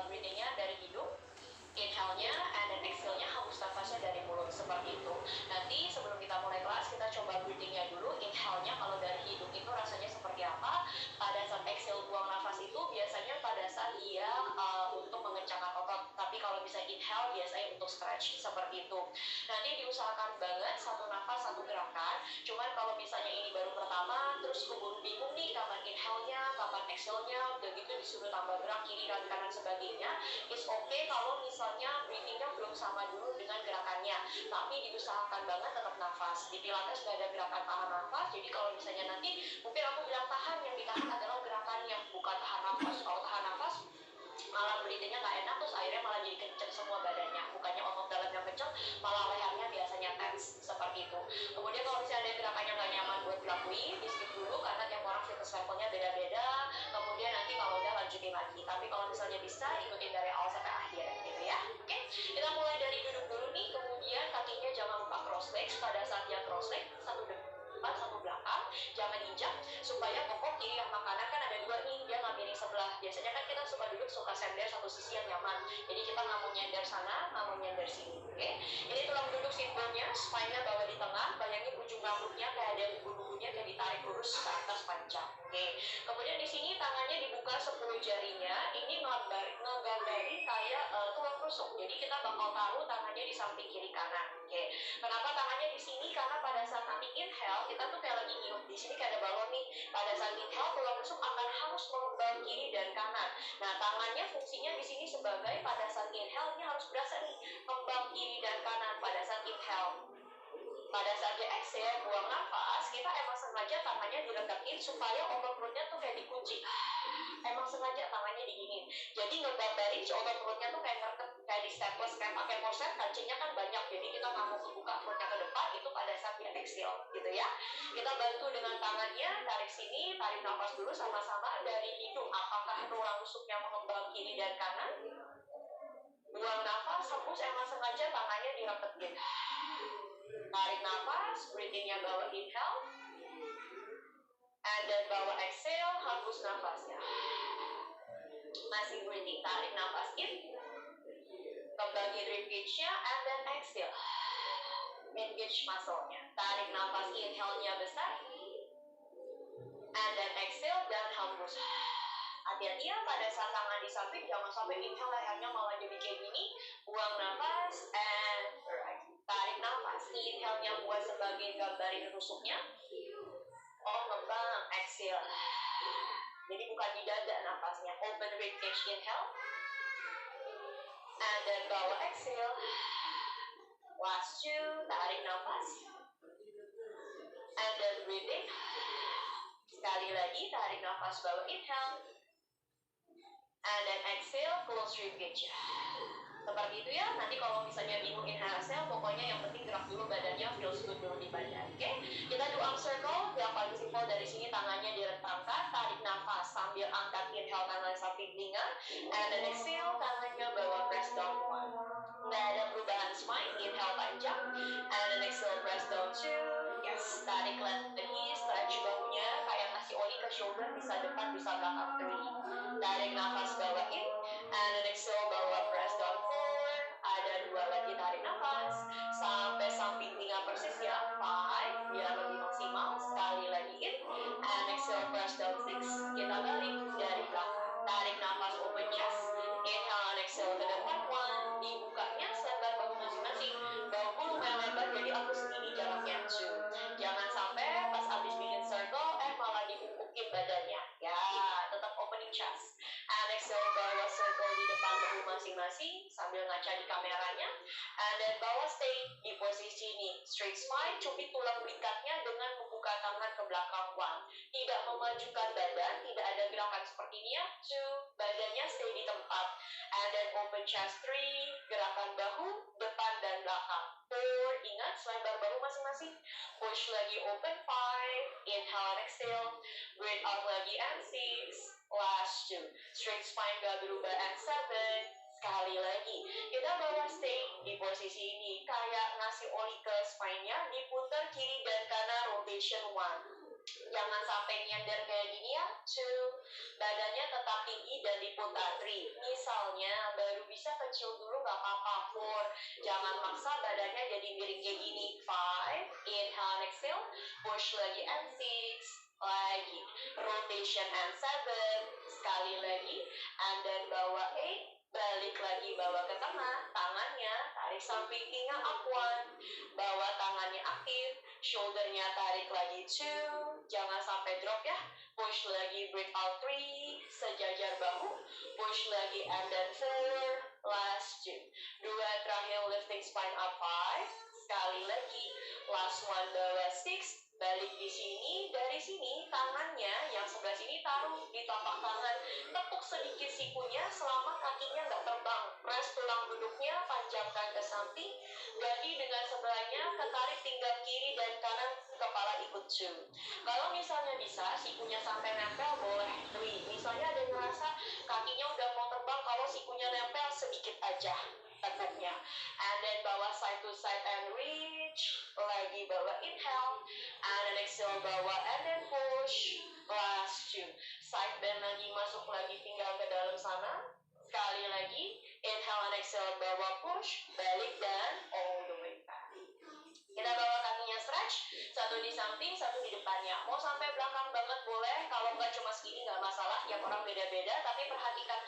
breathing-nya dari hidung, inhale-nya, and then exhale-nya hembus nafasnya dari mulut, seperti itu. Nanti sebelum kita mulai kelas, kita coba breathing-nya dulu. Inhale-nya kalau dari hidung itu rasanya seperti apa. Pada saat exhale buang nafas itu biasanya pada saat dia untuk mengencangkan otot. Tapi kalau misalnya inhale biasanya untuk stretch, seperti itu. Nanti diusahakan banget satu nafas satu gerakan. Cuman kalau misalnya ini baru pertama, terus keburu bingung nih kapan inhale-nya, kapan exhale-nya, udah gitu disuruh tambah gerak kiri dan kanan sebagainya. It's okay kalau misalnya breathing-nya belum sama dulu dengan gerakannya, tapi diusahakan banget tetap nafas. Di Pilates nggak ada gerakan tahan nafas, jadi kalau misalnya nanti mungkin aku bilang tahan, yang ditahan adalah gerakannya, bukan tahan nafas. Kalau tahan nafas malah breathing-nya nggak enak, terus akhirnya malah jadi kenceng semua badannya, bukannya otot dalam yang kenceng, malah lehernya biasanya tense, seperti itu. Kemudian kalau misalnya ada gerakannya nggak nyaman buat dilakuin, di skip dulu karena tiap orang fitness levelnya beda-beda. Kemudian nanti kalau udah lanjutin lagi, tapi kalau misalnya bisa ikutin dari awal sampai akhir gitu ya. Oke, kita mulai dari duduk dulu nih. Kemudian kakinya jangan lupa cross legs. Pada saat dia cross legs, satu depan satu belakang, jangan injak, supaya bokong kiri sama kanan kan ada dua nih, dia nggak miring sebelah. Biasanya kan kita suka duduk suka sender satu sisi yang nyaman, jadi kita nggak mau nyender sana, nggak mau nyender sini. Oke, ini tulang duduk simbolnya, spine-nya bawa di tengah. Bayangin ujung rambutnya kayak ada buku-bukunya, kayak ditarik lurus ke atas panjang. Oke, kemudian di sini tangannya dibuka 10 jarinya. Ini ngegambari kayak tulang rusuk, jadi kita bakal taruh tangannya di samping kiri kanan. Oke, kenapa tangannya di sini? Karena pada saat nanti inhale kita tuh kayak lagi nyium, di sini kayak ada balon nih. Pada saat inhale tulang rusuk akan harus mengembang kiri dan kanan. Nah, tangannya fungsinya di sini sebagai pada saat inhale ini harus berasa nih kembang kiri dan kanan pada saat inhale. Pada saat dia exhale buang nafas, kita emang sengaja tangannya direngkekin supaya otot perutnya tuh kayak dikunci. Emang sengaja tangannya diginin, jadi ngegambarin si otot perutnya tuh kayak ngereket, kayak di staples, kayak pakai korset, kancingnya kan banyak, jadi kita nggak mau kebuka perutnya ke depan. Itu pada saat dia exhale gitu ya. Kita bantu dengan tangannya, tarik sini, tarik nafas dulu sama-sama dari hidung. Apakah tulang rusuknya mengembang kiri dan kanan? Buang nafas, hembus, emang sengaja tangannya direngkekin. Tarik nafas, breathing-nya bawa inhale, and then bawa exhale, hembus nafasnya. Masih breathing, tarik nafas in, kembangin ribcage-nya, and then exhale, engage muscle-nya. Tarik nafas, inhale-nya besar, and then exhale, dan hembus. Hati-hati ya pada saat tangan di samping, jangan sampai inhale lehernya malah jadi kayak gini. Buang nafas, and right. Tarik nafas, inhale-nya buat sebagai gambarin rusuknya. Oh, ngembang, exhale. Jadi bukan di dada nafasnya. Open ribcage, inhale. And then bawa exhale. Last two, tarik nafas. And then breathing. Sekali lagi, tarik nafas, bawa inhale. And then exhale, close ribcage. Seperti itu ya. Nanti kalau misalnya bingung inhale exhale, pokoknya yang penting gerak dulu badannya, feels good dulu di badan. Oke? Kita do arm circle. Yang paling simpel dari sini tangannya direntangkan, tarik nafas sambil angkat inhale tangan samping telinga, and then exhale tangannya bawa press down one. Nggak ada perubahan spine, inhale panjang, and then exhale press down two. Yes, tarik lagi, stretch bahunya kayak ngasih oli ke shoulder, bisa depan bisa belakang three. Tarik nafas bawa in, and then exhale bawa press down four. Ada dua lagi, tarik nafas sampai samping telinga persis ya, five, biar lebih maksimal. Sekali lagi in, and exhale press down six. Kita balik dari belakang, tarik nafas open chest, inhale and exhale ke depan one. Dibukanya selebar bahu masing-masing, bahuku lumayan lebar jadi aku segini jaraknya two. Jangan sampai pas abis bikin circle malah diumpukin badannya ya, tetap opening chest. And exhale bawa circle di depan bahu masing-masing sambil ngaca di kameranya, and then bawa stay di posisi ini, straight spine, cubit tulang belingkatnya dengan membuka tangan ke belakang one. Tidak memajukan badan, tidak ada gerakan seperti ini ya, two, badannya stay di tempat, and then open chest three, gerakan bahu depan dan belakang four, ingat selebar bahu masing-masing, push lagi open five, inhale and exhale, breathe out lagi and six, last two, straight spine gak berubah and seven. Sekali lagi, kita bawa stay di posisi ini, kayak ngasih oli ke spine-nya, diputar kiri dan kanan, rotation one. Jangan sampai nyender kayak gini ya, two, badannya tetap tinggi dan diputar three. Misalnya gak apa-apa. 4, jangan maksa badannya jadi miring kayak gini. 5, inhale and exhale, push lagi, and 6, lagi, rotation and 7, sekali lagi, and then bawa 8, balik lagi, bawa ke tengah, tangannya tarik samping, ingat up 1, bawa tangannya aktif, shouldernya tarik lagi 2, jangan sampai drop ya, push lagi, breathe out 3, sejajar bahu, push lagi, and then 4, last 2, 2 terakhir, lifting spine up 5, sekali lagi, last 1, bawa 6, balik di sini, dari sini tangannya yang sebelah sini taruh di tapak tangan, tepuk sedikit sikunya selama kakinya nggak terbang, press tulang duduknya, panjangkan ke samping, ganti dengan sebelahnya, ketarik pinggang kiri dan kanan, kepala ikut 2. Kalau misalnya bisa sikunya sampai nempel, boleh 3. Misalnya ada yang ngerasa kakinya udah mau terbang, kalau sikunya nempel sedikit aja tekuknya, and then bawa side to side and reach, lagi bawa inhale, and then exhale, bawa and then push, last 2, side bend lagi, masuk lagi pinggang ke dalam sana, sekali lagi, inhale and exhale, bawa push, balik dan all the way back. Kita bawa kakinya stretch, satu di samping, satu di depannya. Mau sampai belakang banget boleh, kalau nggak cuma segini nggak masalah, tiap orang beda-beda, tapi perhatikan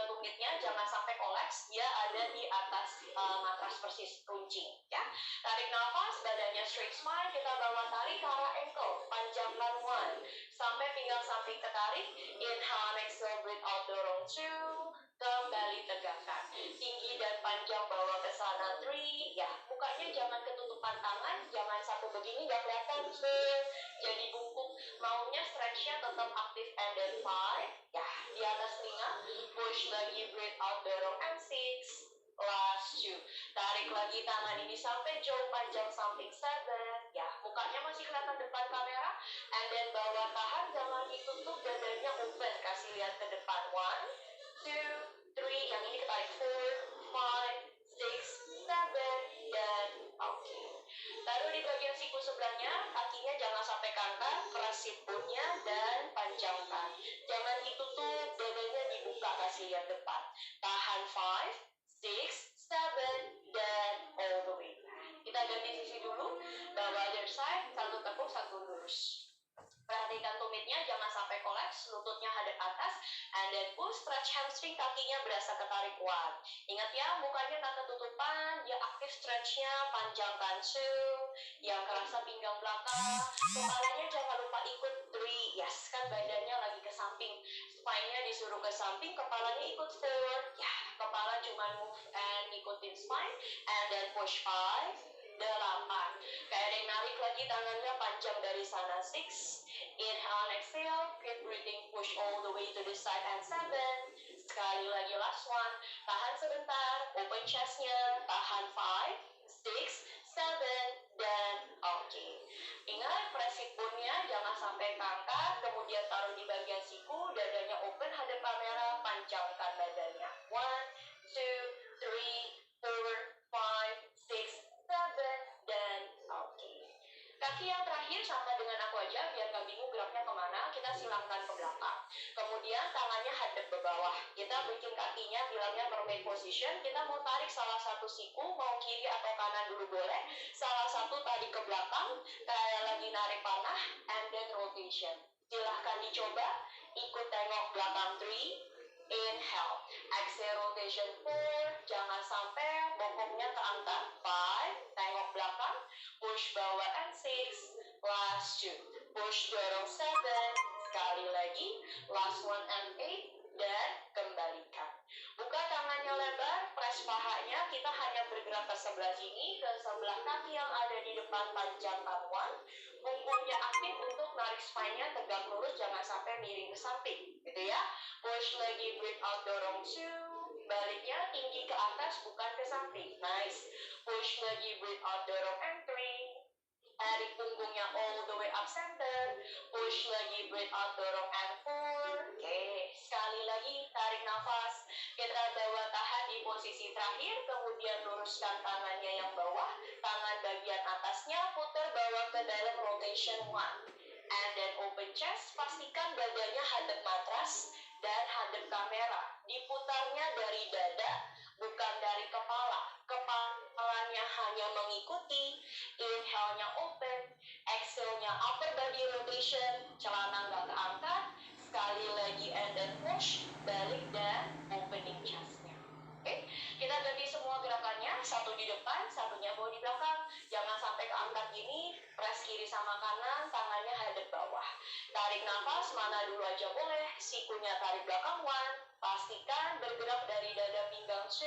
tumitnya jangan sampai kolaps, dia ada di atas matras persis runcing. Ya. Tarik nafas, badannya straight spine, kita bawa tarik ke arah ankle, panjangkan 1, sampai pinggang samping ketarik, inhale, exhale, breathe out, dorong 2, kembali tegakkan, tinggi dan panjang, bawa ke sana 3, ya, mukanya jangan ketutupan tangan, jangan satu begini nggak kelihatan, jadi bungkuk, maunya stretchnya tetap aktif, and then 5, ya, di atas telinga, push lagi, breathe out, dorong, and 6, last 2, tarik lagi tangan ini sampai jauh panjang samping 7, ya, mukanya masih kelihatan depan kamera, and then bawa tahan, jangan ditutup, dadanya open, kasih lihat ke depan, 1, 2, 3, yang ini ketarik 4, 5, 6, 7, dan oke. Taruh di bagian siku sebelahnya, kakinya jangan sampai kangkang, keras siputnya dan panjangkan. Jangan ditutup, dadanya dibuka, kasih lihat depan. Tahan 5, 6, 7, dan all the way back. Kita ganti sisi dulu, bawa other side, satu tekuk, satu lurus. Perhatikan tumitnya, jangan sampai kolaps, lututnya hadap atas, and then push, stretch hamstring, kakinya berasa ketarik kuat. Ingat ya, mukanya tak ketutupan, dia aktif stretchnya, panjangkan 2, yang kerasa pinggang belakang, kepalanya jangan lupa ikut 3, yes, kan badannya lagi ke samping, spine-nya disuruh ke samping, kepalanya ikut 4, ya, kepala cuma move and ikutin spine, and then push 5, 8, kayak ada yang narik lagi tangannya panjang dari sana, 6, inhale and exhale, keep breathing, push all the way to the side, and 7, sekali lagi last 1, tahan sebentar, open chestnya, tahan 5, 6, 7, dan oke. Ingat, press hip bone-nya jangan sampai kangkat, kemudian taruh di bagian siku, dadanya open, hadap kamera, panjangkan badannya, 1, 2, 3, 4, 5, 6, 7, dan oke. Kaki yang terakhir sama dengan aku aja, biar gak bingung geraknya kemana, kita silangkan ke belakang. Kemudian tangannya hadap ke bawah. Kita bikin kakinya, bilangnya mermaid position. Kita mau tarik salah satu siku, mau kiri atau kanan dulu boleh. Salah satu tarik ke belakang, kayak lagi narik panah, and then rotation. Silahkan dicoba, ikut tengok belakang 3, inhale, exhale, rotation 4, jangan sampai bokongnya keangkat, 5, tengok belakang, push bawah and 6, last 2, push dorong 7, sekali lagi, last 1 and 8, dan kembalikan. Buka tangannya lebar, press pahanya, kita hanya bergerak ke sebelah sini, ke sebelah kaki yang ada di depan, panjangkan 1, punggungnya aktif untuk narik spine-nya tegak lurus, jangan sampai miring ke samping, gitu ya. Push lagi, breathe out, dorong 2, baliknya tinggi ke atas, bukan ke samping, nice. Push lagi, breathe out, dorong and 3, tarik punggungnya all the way up center, push lagi, breathe out, dorong and 4, oke, sekali lagi, tarik nafas, kita bawa tahan di posisi terakhir, kemudian luruskan tangannya yang bawah, tangan bagian atasnya, putar bawah ke dalam, rotation 1, and then open chest, pastikan badannya hadap matras, dan hadap kamera, diputarnya dari dada, bukan bukan dari kepala. Kepalanya hanya mengikuti. Inhale-nya open, exhale-nya upper body rotation, celana nggak keangkat. Sekali lagi and then push, balik dan opening chest-nya. Oke, kita ganti semua gerakannya, satu di depan, satunya bawa di belakang. Jangan sampai keangkat gini, press kiri sama kanan, tangannya hadap bawah. Tarik nafas, mana dulu aja boleh, sikunya tarik belakang 1. Pastikan bergerak dari dada pinggang 2,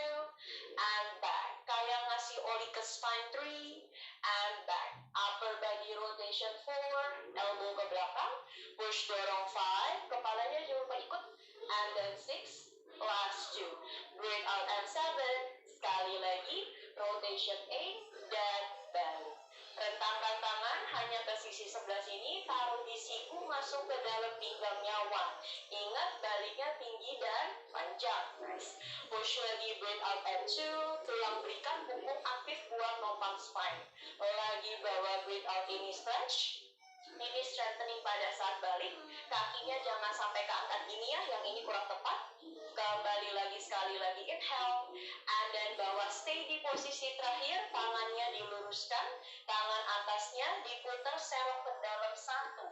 and back. Kayak ngasih oli ke spine 3, and back. Upper body rotation 4, elbow ke belakang, push dorong 5, kepalanya jangan lupa ikut, and then 6, last 2. Breathe out and 7, sekali lagi, rotation 8, dan balik. Rentangkan tangan hanya ke sisi sebelah sini, taruh di siku, masuk ke dalam pinggangnya 1. Ingat baliknya tinggi dan panjang. Nice. Push lagi, breathe out and 2. Tulang berikan, punggung aktif buat nopang spine. Lagi bawa, breathe out, ini stretch. Ini strengthening pada saat balik. Kakinya jangan sampai keangkat gini ya, yang ini kurang tepat. Kembali lagi, sekali lagi inhale, and then bawa stay di posisi terakhir, tangannya diluruskan, tangan atasnya diputar serok ke dalam 1.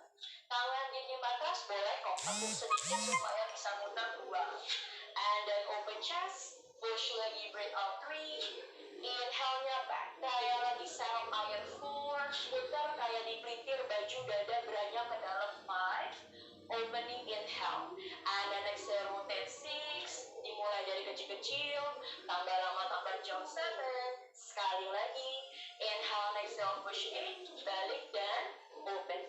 Tangan di matras boleh kok tepuk sedikit supaya bisa muter 2. And then open chest, push lagi, breathe out 3. Inhale-nya back, kayak lagi serok air 4. Putar kayak dipelintir baju, dada beranjak ke dalam 5. Opening inhale, and then exhale, rotate 6. Dimulai dari kecil-kecil, tambah lama tambah jauh 7. Sekali lagi, inhale, exhale, push 8, balik dan open.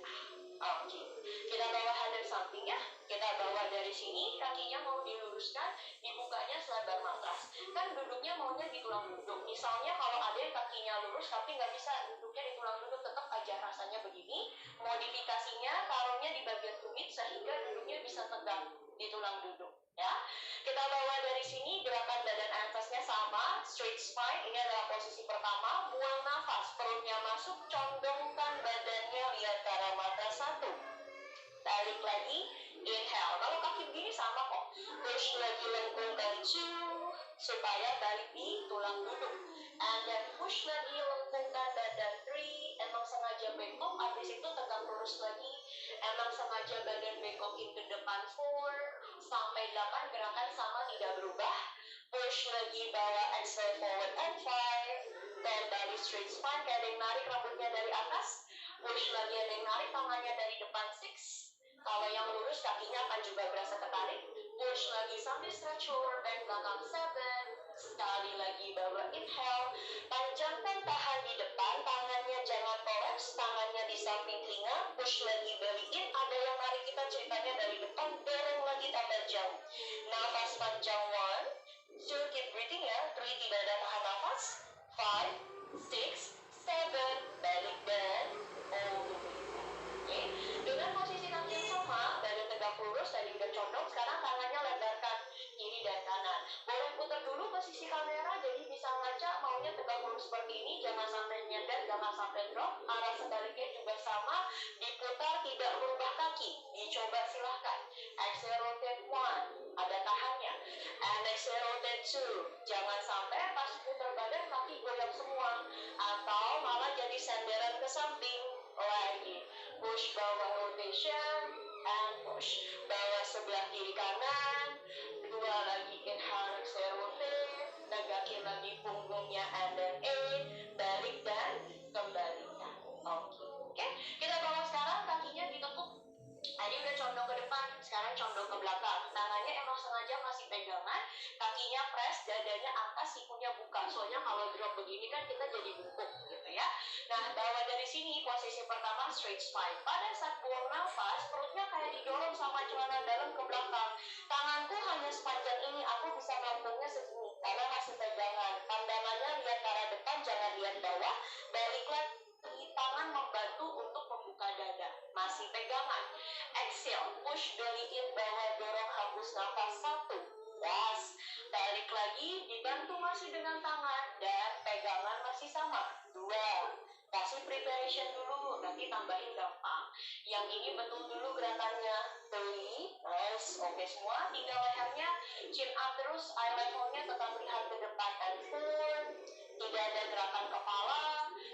Oke, kita bawa hadap samping ya. Kita bawa dari sini, kakinya mau diluruskan, dibukanya selebar matras. Kan duduknya maunya di tulang duduk. Misalnya kalau ada yang kakinya lurus tapi nggak bisa duduknya di tulang duduk, tetap aja rasanya begini. Modifikasinya taruhnya di bagian tumit sehingga duduknya bisa tegak di tulang duduk. Ya, kita bawa dari sini, gerakan badan atasnya sama, straight spine. Ini adalah posisi pertama. Buang nafas, perutnya masuk, condongkan badannya, lihat ke arah matras 1. Balik lagi, inhale. Kalau kaki begini sama kok. Push lagi, lengkungkan 2 supaya balik di tulang duduk. And then push lagi, lengkungkan badan 3. Emang sengaja bengkok, habis itu tegak lurus lagi. Emang sengaja badan bengkokin ke depan 4. Sampai 8, gerakan sama, tidak berubah. Push lagi, bawa exhale forward and 5. Dan dari straight spine, kayak ada yang narik rambutnya dari atas. Push lagi, ada yang narik tangannya dari depan 6. Kalau yang lurus, kakinya akan juga berasa ketarik. Push lagi sambil stretch lower back belakang 7. Sekali lagi bawa inhale. Panjangkan tahan di depan, tangannya jangan collapse, tangannya di samping telinga. Push lagi, balikin. Ada yang narik kita ceritanya dari depan, dorong lagi tambah jauh. Nafas panjang 1, 2, keep breathing ya. 3, tidak ada tahan nafas. 5, 6, 7, balik dan oke. Dengan posisi kaki yang sama, badan tegak lurus, tadi udah condong, sekarang tangannya lebarkan kiri dan kanan. Boleh putar dulu posisi kamera, jadi bisa ngaca, maunya tegak lurus seperti ini, jangan sampai nyender, jangan sampai drop. Arah sebaliknya juga sama, diputar, tidak merubah kaki. Dicoba silahkan. Exhale, rotate 1, ada tahannya. And exhale, rotate 2. Jangan sampai pas putar badan, kaki goyang semua. Atau malah jadi senderan ke samping. Lagi. Push bawah rotation, and push. Bawa sebelah kiri kanan. 2 lagi, inhale, exhale, rotate. Tegakin lagi punggungnya, and then 8. Balik dan kembalikan. Oke. Kita bawa sekarang kakinya ditekuk. Tadi udah condong ke depan, sekarang condong ke belakang. Tangannya emang sengaja masih pegangan, kakinya press, dadanya angkat, sikunya buka. Soalnya kalau drop begini kan kita jadi bungkuk gitu ya. Nah, bawa dari sini, posisi pertama straight spine. Pada saat buang nafas, perutnya kayak didorong sama celana dalam ke belakang. Tanganku hanya sepanjang ini, aku bisa nampungnya segini karena masih pegangan. Pandangannya lihat ke arah depan, jangan lihat bawah. Balik lagi, tangan membantu untuk membuka dada. Masih pegangan. Exhale, push belly in, bawah dorong, hapus nafas 1. Yes. Balik lagi, dibantu masih dengan tangan dan pegangan masih sama. 2. Kasih preparation dulu, nanti tambahin gampang. Yang ini betul dulu gerakannya. 3. Nice. Oke semua, tinggal lehernya chin up terus. terus eye levelnya tetap lihat ke depan and forward, tidak ada gerakan kepala,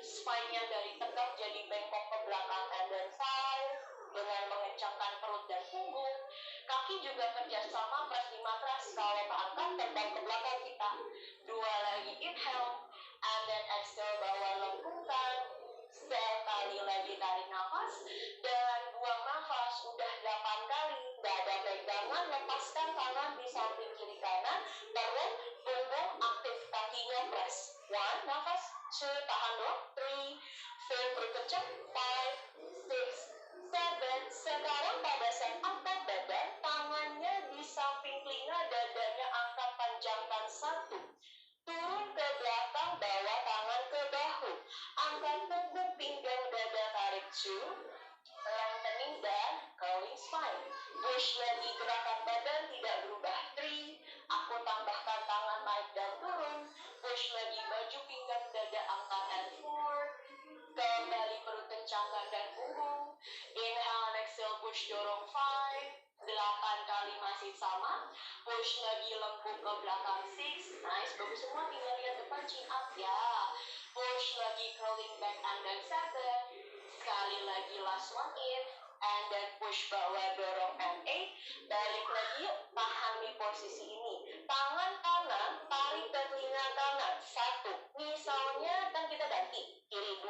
spine-nya dari tegak jadi bengkok ke belakang and then five, dengan mengencangkan perut dan punggung. Kaki juga kerjasama press di matras, kalau keangkat terbang ke belakang kita. 2 lagi inhale, and then exhale bawah lengkungkan. Sekali lagi tarik nafas, dan buang nafas. Udah 8 kali, gak ada pegangan, lepaskan tangan di samping kiri kanan, perut, punggung, aktif kakinya press. 1, nafas, 2, tahan dong, 3, 4, perut kencang, 5, 6, 7. Sekarang pada saat angkat badan, tangannya di samping telinga, dadanya angkat panjangkan 1. Turun ke belakang, bawa tangan ke bahu. Angkat punggung, pinggang, dada, tarik 2. Lengthening dan curling spine. Push lagi gerakan badan tidak berubah 3. Aku tambahkan tangan naik dan turun. Push lagi baju pinggang, dada, angkat and forward. Kembali perut kencangkan dan punggung. Inhale and exhale, push dorong 5. 8 kali masih sama. Push lagi lengkung ke belakang 6. Nice, bagus semua, tinggal lihat depan, chin up ya. Push lagi curling back and then 7. Sekali lagi last one in, and then push bawah dorong and 8. Balik lagi yuk, tahan di posisi ini. Tangan kanan tarik ke telinga kanan 1. Misalnya kan kita ganti kiri 2.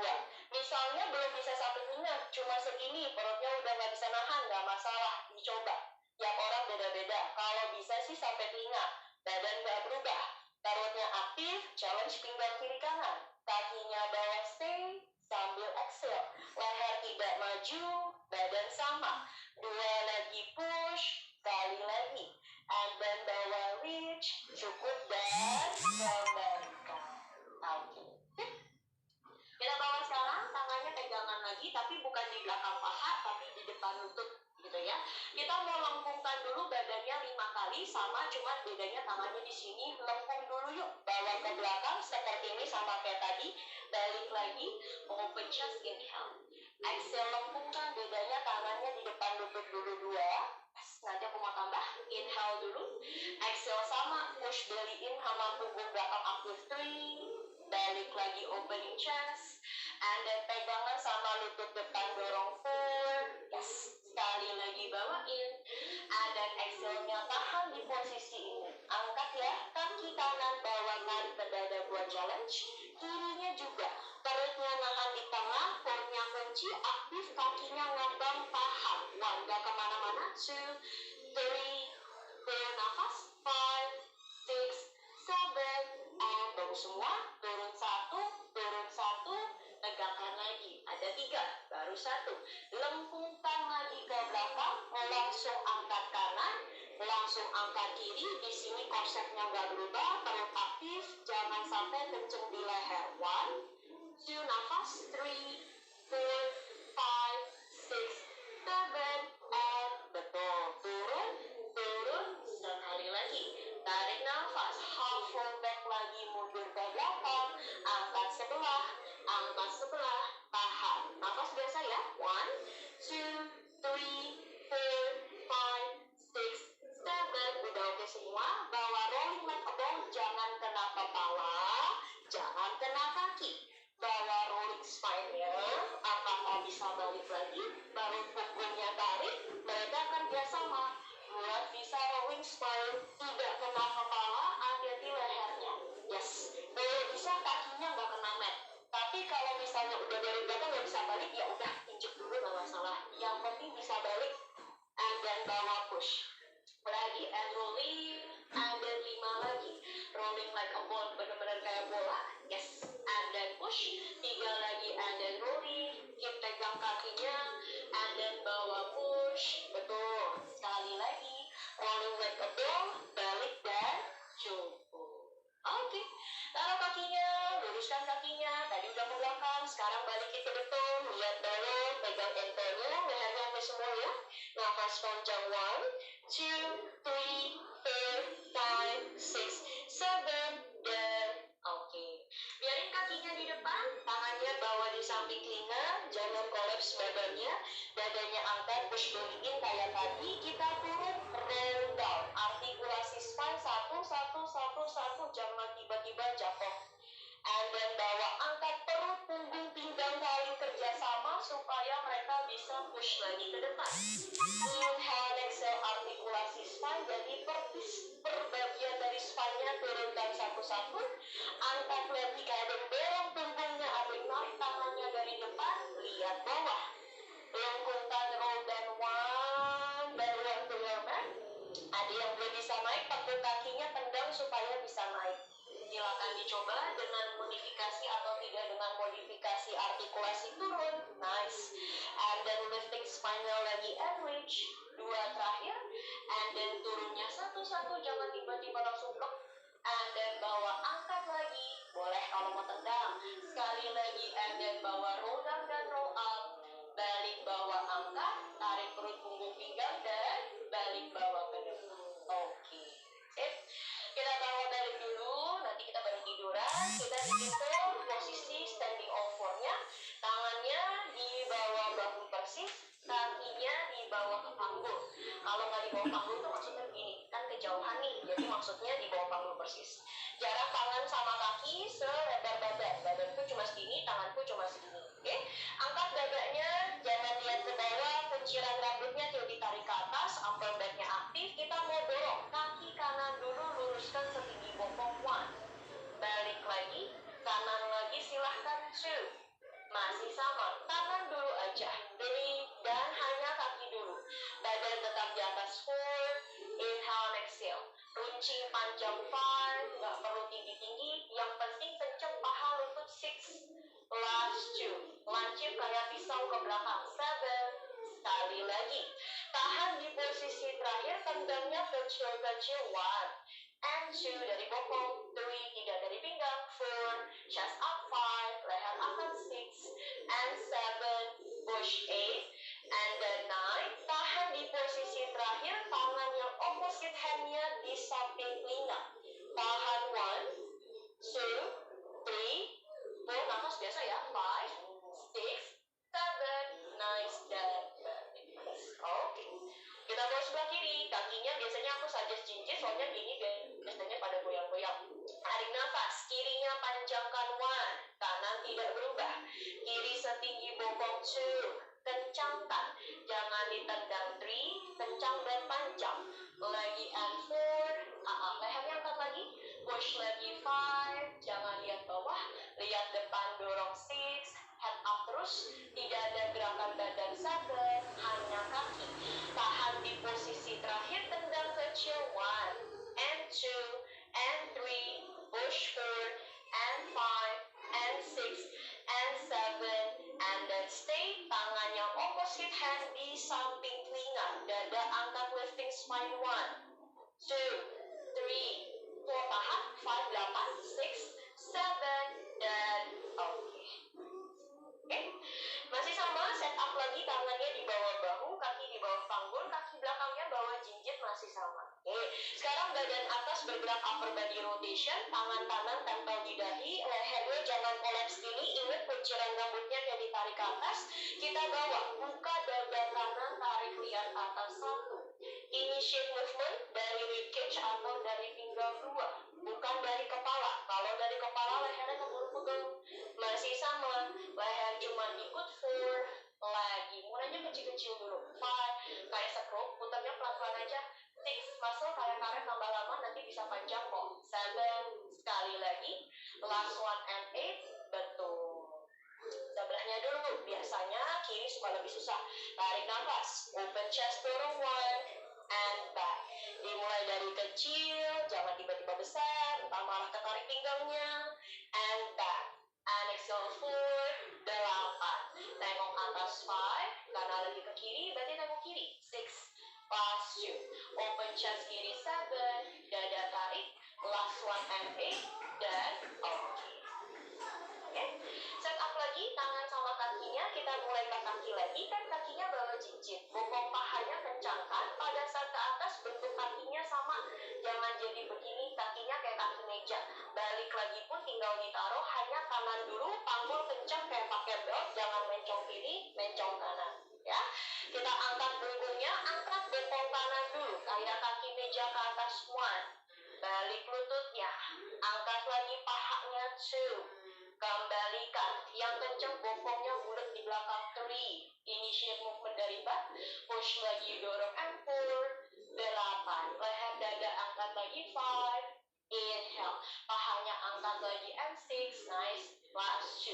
Misalnya belum bisa sampai telinga, cuma segini, perutnya udah nggak bisa nahan, nggak masalah, dicoba. Tiap orang beda-beda. Kalau bisa sih sampai telinga, badan nggak berubah, perutnya aktif, challenge pinggang kiri kanan, kakinya bawah stay sambil exhale, leher tidak maju, badan sama. 2 lagi push, sekali lagi, and then bawah reach, cukup dan kembalikan. Oke. Kita bawa sekarang, tangannya pegangan lagi, tapi bukan di belakang paha, tapi di depan lutut, gitu ya. Kita mau lengkungkan dulu badannya 5 kali, sama, cuman bedanya tangannya di sini. Lengkung dulu yuk, bawa ke belakang seperti ini sama kayak tadi. Balik lagi, open chest, inhale. Exhale, lengkungkan, bedanya tangannya di depan lutut dulu 2. Nanti aku mau tambah, inhale dulu. Exhale sama, push belly in sama punggung belakang aktif 3. Balik lagi opening chest, and then pegangan sama lutut depan dorong 4. Yes, sekali lagi bawain, and then exhale-nya tahan di posisi ini. Angkat ya, kaki kanan bawakan ke dada buat challenge, kirinya juga. Perutnya nahan di tengah, core-nya kunci, aktif, kakinya ngambang, tahan. 1, gak kemana-mana. 2, 3, 4, nafas. 5, 6, 7, and bagus semua. Turun 1, turun 1, tegakkan lagi. Ada 3, baru 1. Lengkungkan lagi ke belakang, langsung angkat kanan, langsung angkat kiri. Di sini korsetnya nggak berubah, perut aktif, jangan sampai kenceng di leher. 1, 2, nafas. 3, 4, 5, 6, 7, and betul. Turun, turun, sekali lagi. Tarik nafas, half roll back lagi, mundur ke belakang, angkat sebelah, tahan. Nafas biasa ya. 1, 2, 3, 4, 5, 6, 7. Udah oke semua. Bawa rolling like a ball, jangan kena kepala, jangan kena kaki. Bawa rolling spine-nya, apakah bisa balik lagi, baru punggungnya tarik, mereka kerjasama. Buat bisa rolling spine, tidak kena kepala, hati-hati lehernya. Yes, kalau bisa kakinya nggak kena mat. Tapi kalau misalnya udah dari belakang nggak bisa balik, ya udah injek dulu, nggak masalah. Yang penting bisa balik, and then bawa push. Lagi and rolling, and then 5 lagi. Rolling like a ball, bener-bener kayak bola. Yes, and then push. 3 lagi, and then rolling. Keep pegang kakinya, and then bawa push. Betul, sekali lagi. Rolling like a ball, balik dan cukup. Oke, taruh kakinya, luruskan kakinya. Tadi udah ke belakang, sekarang balikin ke depan. Lihat bawah, pegang ankle-nya, lehernya sampai semua ya. Nafas panjang. 1, 2, 3, 4, 5, 6, 7, dan oke. Biarin kakinya di depan, tangannya bawa di samping telinga, jangan kolaps badannya, dadanya angkat, push belly in kayak tadi. Kita turun, roll down, artikulasi spine 1, 1, satu-satu, jangan tiba-tiba jatuh. And then bawa, angkat perut, punggung, pinggang kalian kerjasama supaya mereka bisa push lagi ke depan. Inhale, exhale, artikulasi spine, jadi per bagian dari spine-nya turunkan satu-satu. Angkat lagi kayak dorong punggungnya, adik narik tangannya dari depan, lihat bawah. Lengkungkan, roll down one by one to your mat. Ada yang belum bisa naik, tepuk kakinya, tendang supaya bisa naik. Silakan dicoba dengan modifikasi atau tidak dengan modifikasi artikulasi turun. Nice. And then lifting spine lagi and reach. Dua terakhir. And then turunnya satu-satu, jangan tiba-tiba langsung blok. And then bawa, angkat lagi. Boleh kalau mau tendang. Sekali lagi, and then bawa, roll down dan roll up. Balik bawah, angkat, tarik perut, punggung, pinggang, dan balik bawah ke depan. Oke. Sip. Kita taruh balik dulu, nanti kita baru tiduran. Kita bikin posisi standing over-nya. Tangannya di bawah bahu persis, kakinya di bawah ke panggul. Kalau nggak di bawah panggul tuh maksudnya begini, kan kejauhan nih, jadi maksudnya di bawah panggul persis. Jarak tangan sama kaki selebar badan. Badanku cuma segini, tanganku cuma segini. Oke? Angkat dadanya, jangan lihat ke bawah, kunciran rambutnya tidak ditarik ke atas, upper back-nya aktif. Kita mau dorong kaki kanan dulu, luruskan setinggi bokong one. Balik lagi, kanan lagi, silahkan two. Masih sama, kanan dulu aja, three, dan hanya kaki dulu. Badan tetap di atas four, inhale, exhale. Runcing panjang five, nggak perlu tinggi-tinggi, yang penting kenceng paha lutut six. Last two, lancip kayak pisau ke belakang seven. Sekali lagi, tahan di posisi terakhir, tenggangnya kecil-kecil one. And two, dari bokong, three, tiga dari pinggang, four, chest up five, leher angkat six, and seven, push eight, and then nine. Tahan di posisi terakhir, tangan yang opposite hand-nya di samping telinga. Tahan one, two, three, four, nafas biasa ya, five, six, seven, nice, dan oke. Kita bawa sebelah kiri, kakinya biasanya aku suggest jinjit, soalnya gini biasanya pada goyang-goyang. Tarik nafas, kirinya panjangkan one, kanan tidak berubah. Kiri setinggi bokong two, kencangkan, jangan ditendang three, kencang dan panjang. Lagi and four, lehernya angkat lagi, push lagi five, jangan lihat bawah, lihat depan, dorong six, head up terus, tidak ada gerakan badan seven, hanya kaki. Tahan di posisi terakhir, tendang kecil one, and two, and three, push four, and five, and six, and seven, and then stay. Tangan yang opposite hand di samping telinga, dada angkat, lifting spine one, two, three, four, tahan, five, 8, 6, 7, dan oke. Oke, masih sama, set up lagi, tangannya di bawah bahu, kaki di bawah panggul, kaki belakangnya bawah jinjit, masih sama. Oke, sekarang badan atas bergerak upper body rotation, tangan kanan tempel di dahi, lehernya jangan kolaps gini, ingat kunciran rambutnya kayak ditarik ke atas. Kita bawa, buka dada kanan, tarik lihat atas satu. Initiate movement dari ribcage atau dari pinggang dua, bukan dari kepala. Kalau dari kepala lehernya keburu pegel. Masih sama, leher cuma ikut four, lagi mulainya kecil-kecil dulu, five, kayak scrub, putarnya pelan-pelan aja, six, muscle kayak karet tambah lama nanti bisa panjang kok, seven, sekali lagi, last one and eight, betul. Sebelahnya dulu, biasanya kiri suka lebih susah. Tarik nafas, open chest, dorong one, and back. Dimulai dari kecil, jangan tiba-tiba besar, entah malah ketarik pinggangnya, and back. And exhale, four, 8. Tengok atas, five, kanan lagi ke kiri, berarti tengok kiri, six, last two. Open chest kiri, seven, dada tarik, last one and eight, dan oke. Oke, set up lagi, tangan sama kakinya, kita mulai ke kaki lagi, kan kakinya bawa jinjit, bokong pahanya kencangkan, pada saat ke atas bentuk kakinya sama, jangan jadi begini, kakinya kayak kaki meja, balik lagi pun tinggal ditaruh, hanya kanan dulu, panggul kencang kayak pakai belt, jangan mencong kiri, mencong kanan, ya. Kita angkat punggungnya, angkat bokong kanan dulu, kayak kaki meja ke atas one, balik lututnya, Angkat lagi pahanya 2. Kembalikan. Yang kencang bokongnya bulat di belakang 3. Initiate movement dari back. Push lagi, dorong and 4. 8. Leher dada angkat lagi 5. Inhale. Pahanya angkat lagi and 6. Nice. Last 2.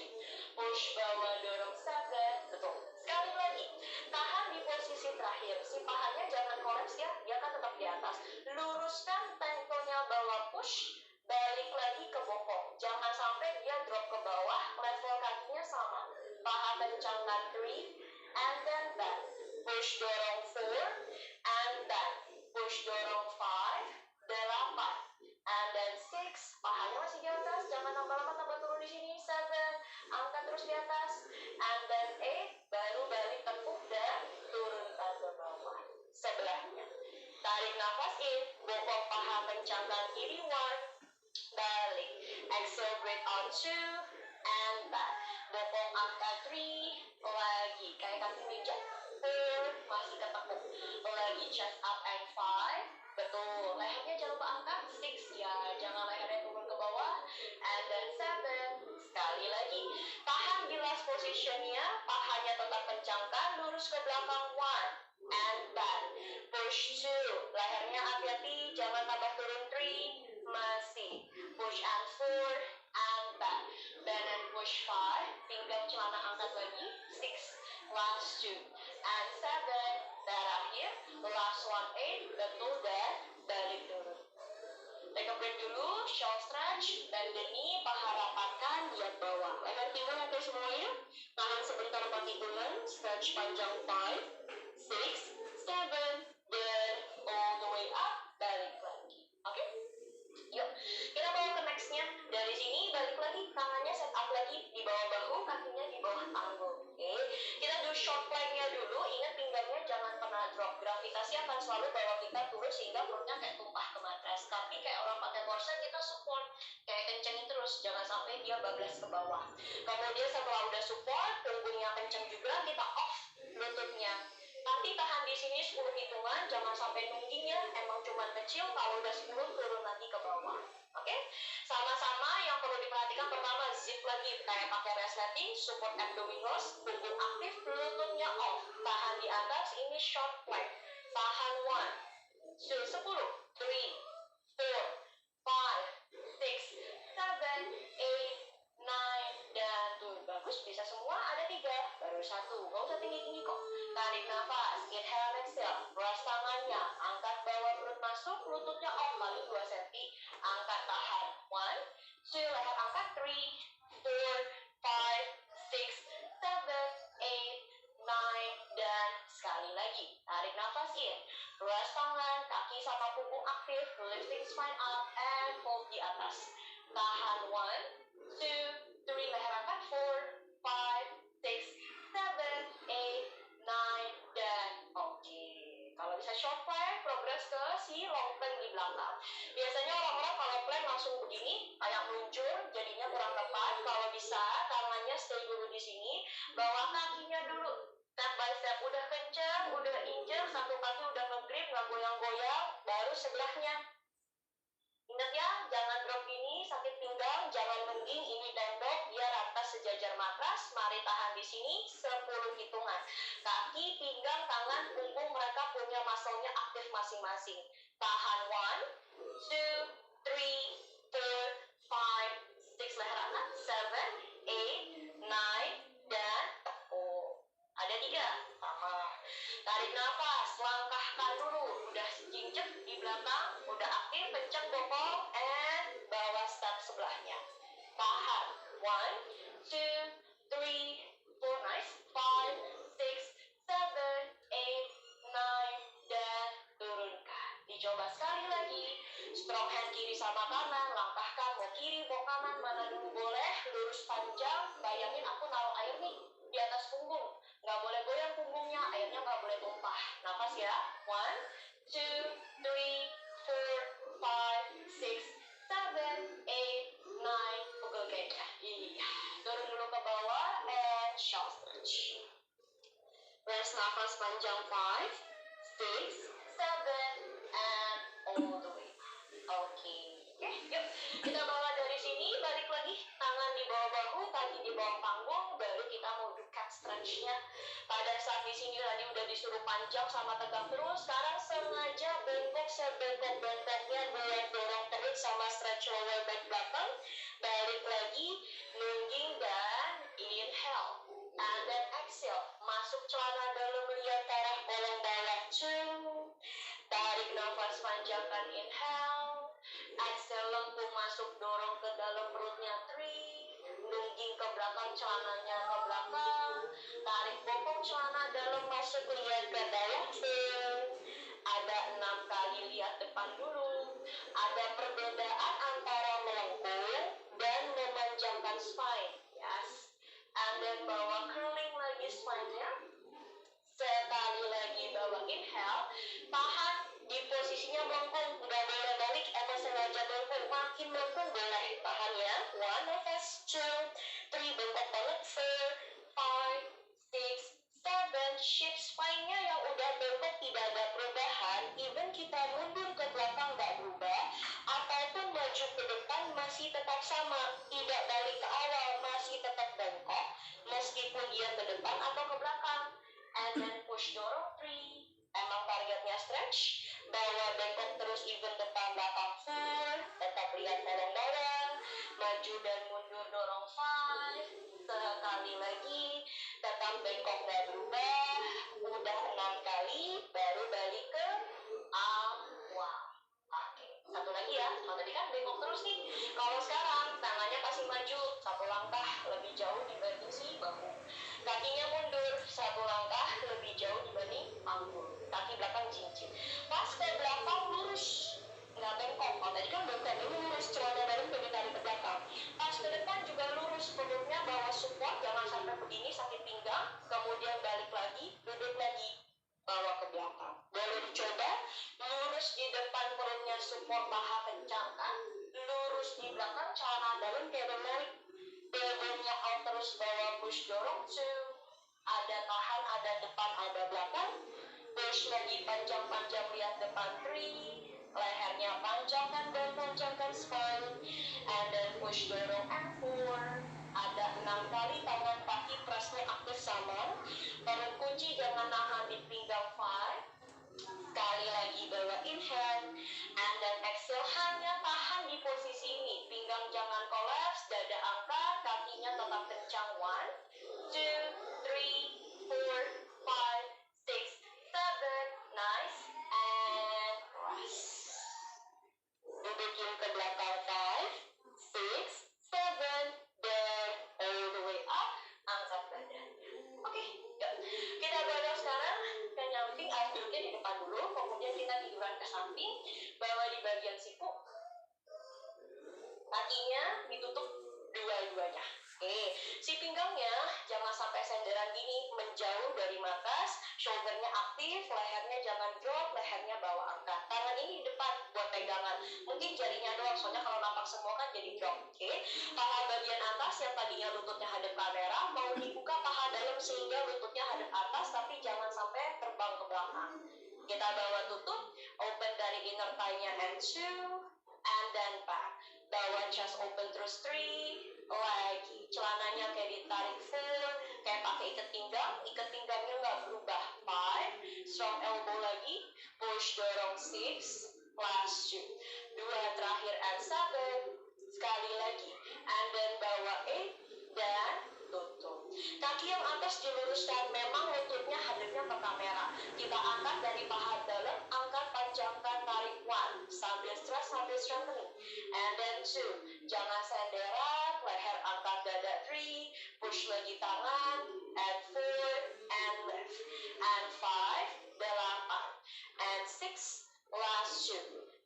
Push bawah, dorong 7. Betul. Sekali lagi. Tahan di posisi terakhir. Si pahanya jangan kolaps ya. Dia kan tetap di atas. Luruskan tengkonya bawah, push. Balik lagi ke bokong. Jangan sampai dia drop ke bawah. Level kakinya sama. Paha kencangkan 3. And then back. Push dorong 4. And then push dorong 5. 8. And then 6. Pahanya masih di atas. Jangan lama-lama tambah turun di sini. 7. Angkat terus di atas. And then 8. Baru balik tekuk dan turun ke bawah. Sebelahnya. Tarik nafas in. Bokong paha kencangkan kiri 1. Balik. Exhale, breathe out 2. And back. Bokong angkat 3. Lagi. Kayak kaki ninja. 4. Masih ketekuk. Lagi chest up and 5. Betul. Lehernya jangan lupa angkat. 6 ya. Jangan lehernya turun ke bawah. And then 7. Sekali lagi. Tahan di last positionnya. Pahanya tetap kencangkan. Lurus ke belakang 1. And back. Push 2. Lehernya hati-hati. Jangan tambah turun 3. Masih. Push and 4. And back. Bend and push 5. Pinggang celana angkat lagi. 6. Last 2. And 7. Terakhir. Last 1. 8. Betul dan balik turun. Take a break dulu. Shoulder stretch. Bend the knee. Paha rapatkan. Lihat bawah. Leher pinggang oke semuanya. Tahan sebentar 4 hitungan. Stretch panjang 5, 6, 7. Dan all the way up. Balik lagi. Oke? Yuk, kita bawa ke nextnya. Dari sini balik lagi, tangannya set up lagi di bawah bahu, kakinya di bawah panggul. Oke, kita do short plank-nya dulu. Ingat pinggangnya jangan pernah drop. Gravitasi akan selalu bawa kita turun sehingga perutnya kayak tumpah ke matras. Tapi kayak orang pakai korset kita support, kayak kencengin terus, jangan sampai dia bablas ke bawah. Kemudian setelah udah support, punggungnya kenceng juga, kita off lututnya. Tapi tahan di sini 10 hitungan, jangan sampai nungging ya. Emang cuman kecil, kalau udah 10 turun lagi ke bawah. Oke? Sama-sama yang perlu diperhatikan pertama zip lagi kayak pakai resleting, support abdominals, punggung aktif, lututnya off. Tahan di atas, ini short plank. Tahan 1, 2, 10, 3, 4, 5, 6, 7, 8, 9, dan tuh bagus, bisa semua. Ada 3, baru 1. Gak usah tinggi-tinggi kok. Tarik nafas, inhale and exhale. Press tangannya, angkat bawah perut masuk, lututnya off paling 2 cm. Angkat tahan. 1, 2, leher angkat 3, 4, 5, 6, 7, 8, 9, dan sekali lagi. Tarik nafas in. Press tangan, kaki sama punggung aktif, lifting spine up and hold di atas. Tahan 1, 2, 3, leher angkat 4, 5, 6, 7, 8, 9, dan oke. Kalau bisa short plank, progress ke si long plank di belakang. Biasanya orang-orang kalau plank langsung begini, kayak meluncur, jadinya kurang tepat. Kalau bisa, tangannya stay dulu di sini, bawa kakinya dulu. Step by step, udah kencang, udah injek, satu kaki udah nge-grip, nggak goyang-goyang, baru sebelahnya. Ingat ya, jangan drop ini, sakit pinggang, jangan nungging, ini tembok, dia rata sejajar matras. Mari tahan di sini 10 hitungan. Kaki, pinggang, tangan, punggung mereka punya muscle-nya aktif masing-masing. Tahan 1, 2, 3, 4, 5, 6, leher angkat 7, 8, 9, dan ada 3, sama. Tarik nafas, langkahkan dulu, udah jinjek di belakang, udah aktif, kencang bokong, and bawa step sebelahnya. Tahan. 1, 2, 3, 4, nice. 5, 6, 7, 8, 9, dan turunkan. Dicoba sekali lagi. Strong hand kiri sama kanan, langkahkan, mau kiri, mau kanan, mana dulu boleh. Lurus panjang, bayangin aku naruh air nih di atas punggung. Nggak boleh goyang punggungnya, airnya nggak boleh tumpah. Nafas ya. 1, 2, 3, 4, 5, 6, 7, 8, 9. Pukul kayaknya. Iya. Turun dulu ke bawah and shoulder stretch. Rest nafas panjang 5, 6, 7, and all the way. Oke. Yuk. Kita bawa disuruh panjang sama tegak terus. Sekarang sengaja bengkok sebengkok-bengkoknya, buat dorong perut sama stretch lower back belakang. Balik lagi, nungging dan inhale. And then exhale, masuk celana dalam, lihat ke arah kolong bawah. 2, tarik nafas, panjangkan inhale. Exhale, lengkung masuk, dorong ke dalam perutnya. 3, nungging ke belakang, celananya ke belakang. Tarik bokong celana dalam, masuk, lihat ke bawah. 4, ada 6 kali, lihat depan dulu. Ada perbedaan antara melengkung dan memanjangkan spine. Yes. And then bawa curling lagi spine-nya. Sekali lagi bawa inhale. Tahan di posisinya melengkung. Nggak boleh balik, emang sengaja melengkung. Makin melengkung boleh. Tahan ya. 1 nafas, 2, 3, bengkok banget. 4, 5, 6, 7. Shift spine-nya yang udah bengkok tidak ada perubahan. Even kita mundur ke belakang nggak berubah. Ataupun maju ke depan masih tetap sama. Tidak balik ke awal, masih tetap bengkok. Meskipun dia ke depan atau ke belakang. And then push dorong 3. Emang targetnya stretch. Bawa bengkok terus, even depan belakang 4. Tetap lihat kolong bawah. Maju dan mundur dorong 5. Sekali lagi. Tetap bengkok nggak berubah. Udah 6 kali. Baru balik ke awal. Oke. Satu lagi ya. Kalau tadi kan bengkok terus nih. Kalau sekarang tangannya kasih maju 1 langkah lebih jauh dibanding si bahu. Kakinya mundur 1 langkah lebih jauh dibanding panggul. Kaki belakang cincin. Pas ke belakang lurus, nggak bengkok. Kalau tadi kan bengkok, ini lurus, celana dalam ditarik ke belakang. Pas ke depan juga lurus, perutnya bawa support, jangan sampai begini sakit pinggang. Kemudian balik lagi, duduk lagi, bawa ke belakang. Boleh dicoba, lurus di depan, perutnya support, paha kencangkan. Lurus di belakang, celana dalam kayak menarik. Elbow-nya out terus, bawa push dorong 2. Ada tahan, ada depan, ada belakang. Push lagi, panjang-panjang, lihat depan 3. Lehernya panjangkan dan panjangkan spine. And then push dorong and 4. Ada 6 kali, tangan kaki pressnya aktif sama. Perut kunci, jangan nahan di pinggang 5. Sekali lagi bawa inhale. And then exhale, hanya tahan di posisi ini. Pinggang jangan kolaps, dada angkat, kakinya tetap kencang. 1, 2, 3, 4, 5, 6, 7. Nice. And rest. Dudukin ke belakang 5, 6, 7. Dan all the way up. Angkat badan. Oke, yuk. Kita godong sekarang. Nyamping, duduknya di depan dulu. Kemudian kita tiduran ke samping. Bawa di bagian siku. Kakinya ditutup dua-duanya. Oke, si pinggangnya jangan sampai senderan gini, menjauh dari matas, shouldernya aktif, lehernya jangan drop, lehernya bawa angkat. Tangan ini di depan buat pegangan. Mungkin jarinya doang, soalnya kalau nampak semua kan jadi drop. Oke, paha bagian atas yang tadinya lututnya hadap kamera, mau dibuka paha dalam sehingga lututnya hadap atas, tapi jangan sampai terbang ke belakang. Kita bawa tutup, open dari inner thigh-nya and 2, and then back. Bawa chest open terus 3, lagi. Celananya kayak ditarik 4, kayak pakai ikat pinggangnya nggak berubah. 5, strong elbow lagi, push dorong 6, last 2. 2 terakhir and 7, sekali lagi. And then bawa 8, dan tutup. Kaki yang atas diluruskan, memang lututnya hadapnya ke kamera. Kita angkat dari paha dalam, angkat, panjangkan, tarik 1, sambil stretch, sambil strengthening. And then 2, jangan senderan, leher angkat dada 3, push lagi tangan, and 4, and lift. And 5, 8, and 6, last 2,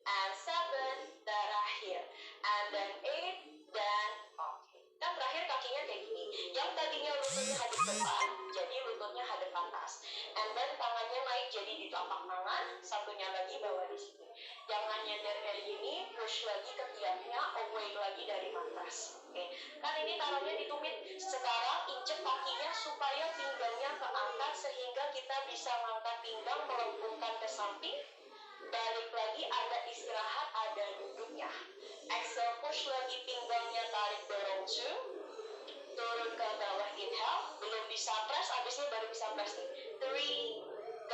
and 7, terakhir. And then 8, dan oke. Dan terakhir kakinya kayak gini. Yang tadinya lututnya hadap depan, jadi lututnya hadap atas. And then tangannya naik jadi di telapak tangan, satunya lagi bawa di sini. Jangan nyender kayak gini, push lagi ketiaknya, away lagi dari matras. Oke, kan ini taruhnya di tumit. Sekarang injek kakinya supaya pinggangnya keangkat sehingga kita bisa ngangkat pinggang, melengkungkan ke samping. Balik lagi, ada istirahat, ada duduknya. Exhale, push lagi pinggangnya, tarik dorong 2. Turun ke bawah, inhale. Belum bisa press, abis ini baru bisa press nih. 3,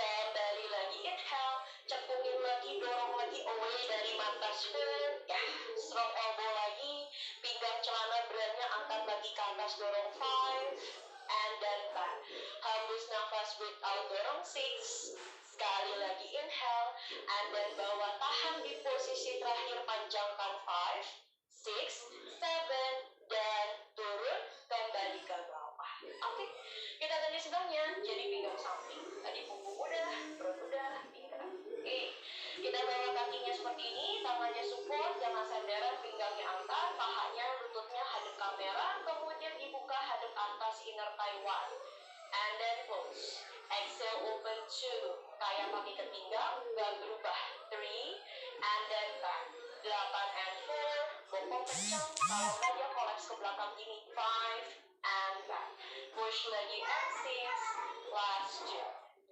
inhale, cekungin lagi, dorong lagi away dari mata sphere. Ya, stroke elbow lagi, pinggang celana beratnya angkat lagi ke atas, dorong 5, and then back. Hembus nafas, breathe out, dorong 6. Sekali lagi inhale, and then bawa, tahan di posisi terakhir, panjangkan 5, 6, 7, dan turun, kembali ke bawah. Oke, kita ganti sebelahnya, jadi pinggang samping. Tadi punggung udah, perut udah, pinggang. Oke, kita bawa kakinya seperti ini, tangannya support, jangan senderan, pinggangnya angkat, pahanya, lututnya hadap kamera, kemudian dibuka hadap atas, inner thigh 1, and then close. Exhale, open 2, kayak kaki ke pinggang, gak berubah, 3, and then back, 8 and 4, bokong kencang, kalau nggak dia kolaps ke belakang gini, 5, and back, push lagi, and 6, last 2,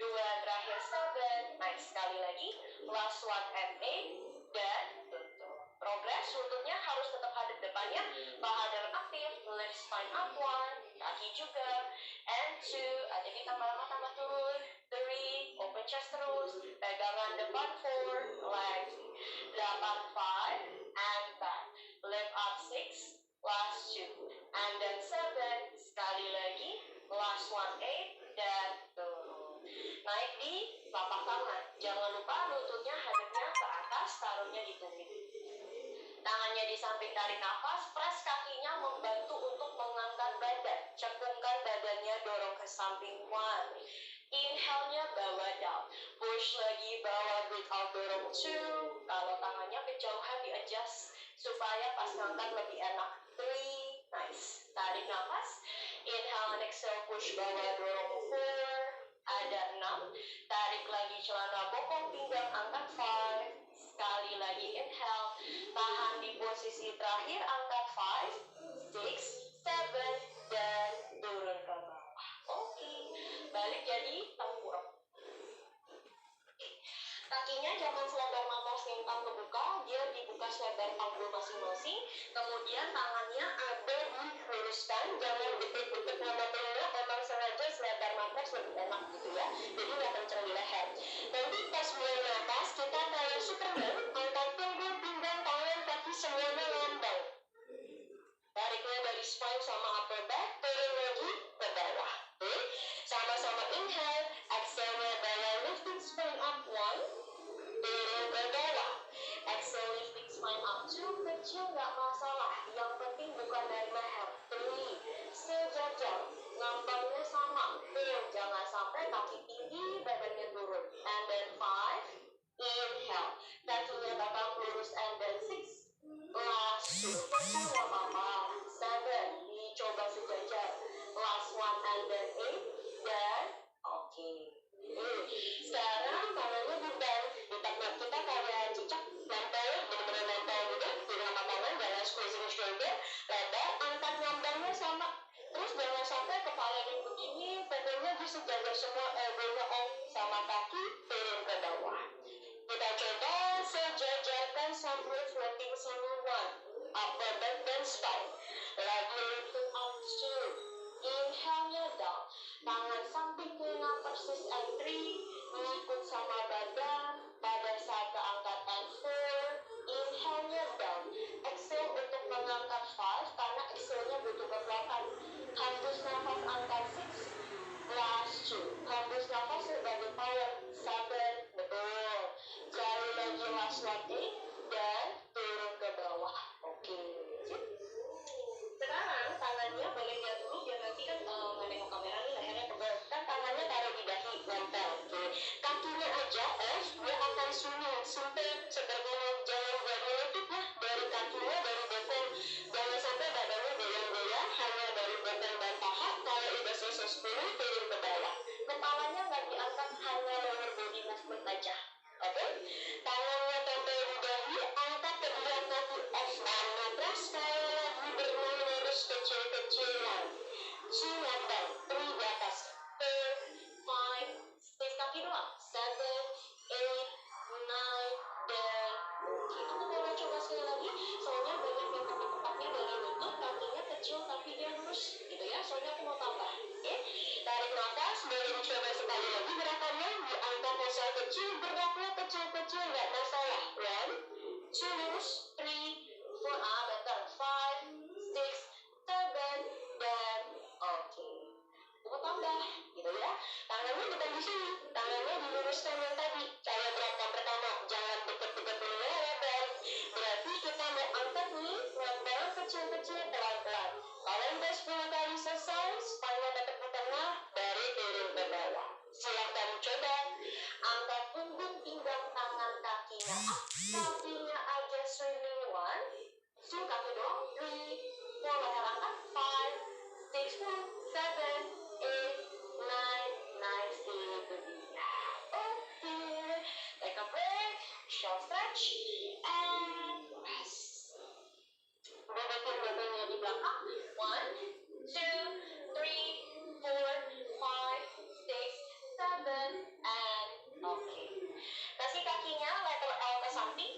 2, terakhir 7, naik sekali lagi, last 1 and 8, dan tutup. Progress, lututnya harus tetap hadap depannya, paha dalam aktif, lift spine up 1, kaki juga, and 2, ada di tambah lama tambah turun, 3, open chest terus, pegangan depan 4, legs, 8, 5, and back, lift up 6, last 2, and then 7, sekali lagi, last 1, 8, dan turun. Naik di telapak tangan, jangan lupa lututnya hadapnya ke atas, taruhnya di tumit. Tangannya di samping, tarik nafas, press kakinya membantu untuk mengangkat badan. Cekungkan badannya, dorong ke samping 1. Inhale-nya bawa down. Push lagi, bawa, breathe out, dorong 2. Kalau tangannya kejauhan, di-adjust supaya pas ngangkat lebih enak. 3, nice. Tarik nafas. Inhale and exhale, push, bawa, dorong 4. Ada 6. Tarik lagi celana bokong, pinggang, angkat 5. Sekali lagi inhale, tahan di posisi terakhir, angkat 5, 6, 7, dan turun ke bawah. Oke, balik jadi tengkurap. Kakinya jangan selebar mata simpang kebuka, dia dibuka selebar panggul masing-masing. Kemudian tangannya ada diluruskan, jangan deket-deket sama telinga, emang sengaja selebar mata lebih enak gitu ya. Jadi nggak kenceng di leher. Nanti pas mulai atas, kita kayak Superman, angkat punggung, pinggang, tangan, kaki semuanya lambang. Tariknya dari spine sama upper back, turun lagi ke bawah. Oke, sama-sama inhale, exhale bawah, lifting spine up 1, turun ke bawah. Exhale, lifting spine up 2, kecil nggak masalah, yang penting bukan dari leher. 3, sejajar, ngambangnya sama. 4, jangan sampai kaki tinggi, badannya turun. And then 5, inhale, kakinya tetap lurus, and then 6, last 2, kecil nggak apa-apa. 7, dicoba sejajar. Last 1, and then 8, dan oke. Sekarang tangannya bukan ditakut, kita kayak cicak nempel, bener-bener nempel gitu di telapak tangan, jangan squeezing shoulder, lebar, angkat ngambangnya sama. Terus jangan sampai kepalanya begini, pegangnya di sejajar semua, elbow-nya on sama kaki, turun ke bawah. Kita coba sejajarkan sambil floating single 1, upper back dan spine. Lagi lifting up 2. Inhale-nya down, tangan samping telinga persis, and 3, mengikut sama badan pada saat keangkat, and 4, inhale-nya down. Exhale untuk mengangkat 5, karena exhale-nya butuh kekuatan. Hembus nafas, angkat 6, last 2, hembus nafas sebagai power, 7, betul. Cari lagi last 1, 8, dan turun ke bawah. Oke, sip. Sekarang tangannya boleh lihat dulu, biar nanti kan nggak nengok kamera nih, lehernya pegel. Kan tangannya taruh di dahi, nempel. Oke. Kakinya aja off, dia akan sunyi, sumpit, seperti mau jalan berlutut ya. Dari kakinya, dari bokong. Jangan sampai badannya goyang-goyang, hanya dari bokong dan paha. Kalau udah selesai 10, turun ke bawah. Kepalanya nggak diangkat tangannya bukan di sini, tangannya diluruskan yang tadi. Kayak gerakan pertama, jangan deket-deket lebar. Berarti kita mau angkat nih, pelan-pelan, kecil-kecil, pelan-pelan. Kalau udah 10 kali selesai, spine-nya tetap di tengah, baru turun ke bawah. Silahkan coba. Angkat punggung, pinggang, tangan, kakinya up. Kakinya aja swimming 1, 2 kaki dong, 3, 4, leher angkat, 5, 6, 7, 8, 9, nice, itu dia. Oke, take a break, short stretch, and rest. Dudukin badannya di belakang, 1, 2, 3, 4, 5, 6, 7, and oke. Kasih kakinya letter L ke samping,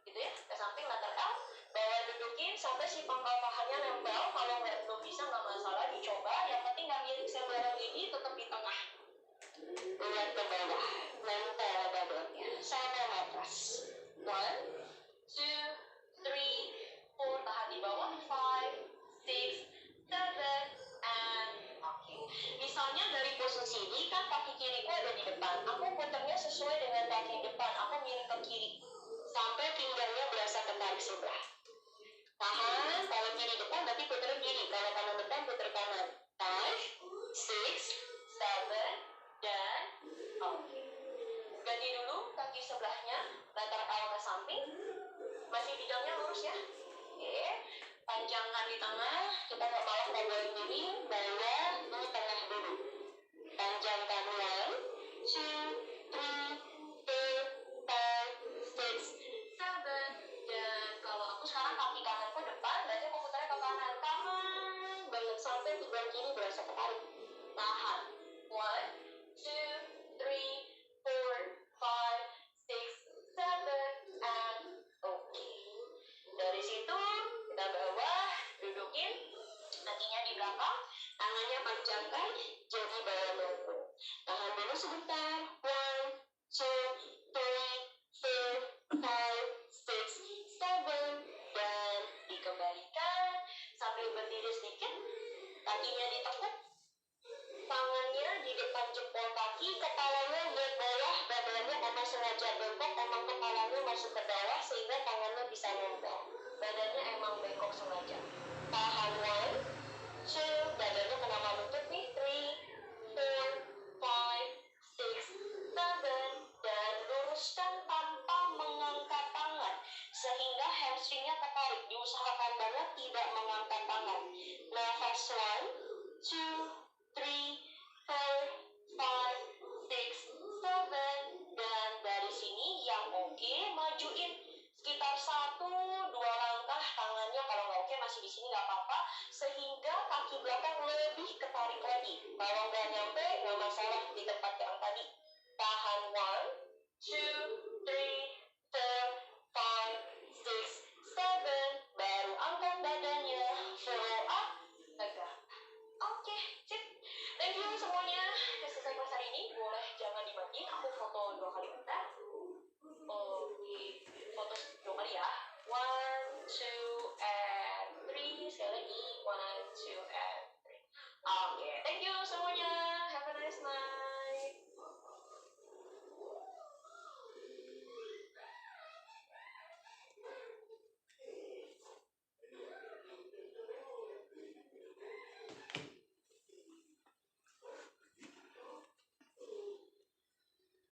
gitu ya, ke samping letter L. Bawa dudukin sampai si pangkal pahanya nempel. Kalau belum bisa nggak masalah, dicoba. Yang penting nggak miring sembarang ini, tetap di tengah. Lihat ke bawah, nempel badannya sama matras. 1, 2, 3, 4, tahan di bawah. 5, 6, 7, and oke. Misalnya dari posisi ini kan kaki kiriku ada di depan. Aku putarnya sesuai dengan kaki depan. Aku miring ke kiri sampai pinggangnya berasa ketarik sebelah. Tahan, kalau kiri depan berarti putar kiri, kalau kanan depan putar kanan. 5, 6, 7, dan oke. Ganti dulu kaki sebelahnya, letter L ke samping. Masih bidangnya lurus ya. Oke, panjangkan di tengah. Kita nggak malah nggak boleh miring, bawa di tengah dulu. Panjangkan 1, 2, 3, 4, 5, 6, 7, dan kalau aku sekarang kaki kananku depan, berarti aku putarnya ke kanan. Tahan banget sampai pinggang kiri berasa ketarik. Tahan. 1, 2, 3, 4, 5, 6, 7, and oke. Dari situ kita bawa, dudukin, kakinya di belakang, tangannya panjangkan, jadi bawa lengkung. Tahan dulu sebentar. 1, 2, 3, 4, 5, 6, 7, dan dikembalikan sambil berdiri sedikit. Kakinya ditekuk, tangannya di depan jempol kaki, kepalanya lihat bawah, badannya emang sengaja bengkok, emang kepalanya masuk ke bawah sehingga tangannya bisa nempel. Badannya emang bengkok sengaja. Tahan 1, 2, badannya kenapa lutut nih, 3, 4, 5, 6, 7, dan luruskan tanpa mengangkat tangan sehingga hamstringnya ketarik. Diusahakan banget tidak mengangkat tangan. Nafas 1, 2, 3, 4, 5, 6, 7, dan dari sini yang oke, majuin sekitar 1-2 langkah tangannya. Kalau nggak oke masih di sini nggak apa-apa, sehingga kaki belakang lebih ketarik lagi. Kalau nggak nyampe nggak masalah di tempat yang tadi. Tahan 1, 2,